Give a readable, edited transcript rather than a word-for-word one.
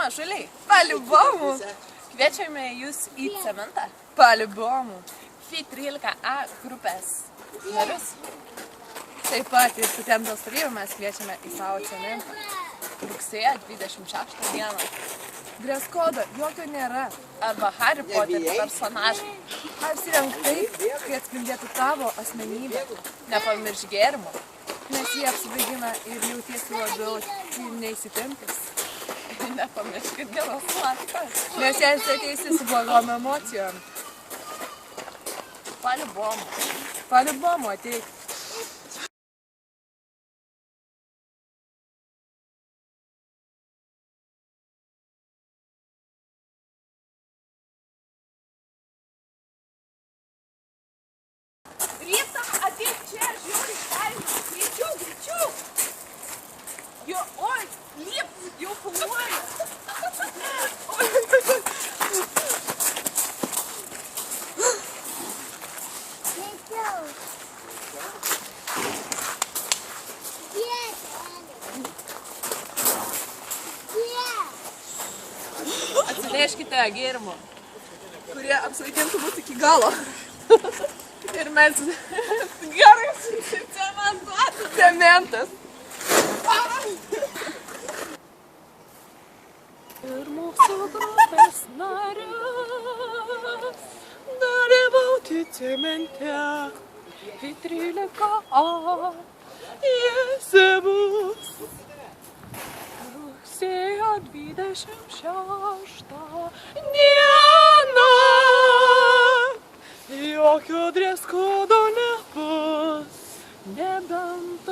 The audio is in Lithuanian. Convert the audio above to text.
mažuliai. Paliubomų. Kviečiame jūs į cementą. Paliubomų. FI13A grupės narius. Taip pat ir kitiems dalyvių mes kviečiame į savo cementą. Rugsėjo 26 dieną. Dress kodo jokio nėra. Arba Harry Potter personažai. Apsirenk taip, kai atspindėtų tavo asmenybę. Nepamiršk gėrimo, nes jie apsibaigina ir jautiesi labiau neįsitempęs. Nepamiršk geros nuotaikos, nes jei ateisi su blogom emocijom. Paliubomu. Paliubomu ateik. Ryta, ateik čia, žiūri, kaimą. Greičiau, greičiau. Jo, oi, liep, jau filmuoja. Greičiau. Atsineškite gėrimo, kurie apsvaigintų mus iki galo. Ir mes gerai susicementuoti cementas. Ir mūsų grupės narius dalyvauti cemente. FI13A jis bus rugsėjo 26 dieną. Jokio dress kodo nebus, nebent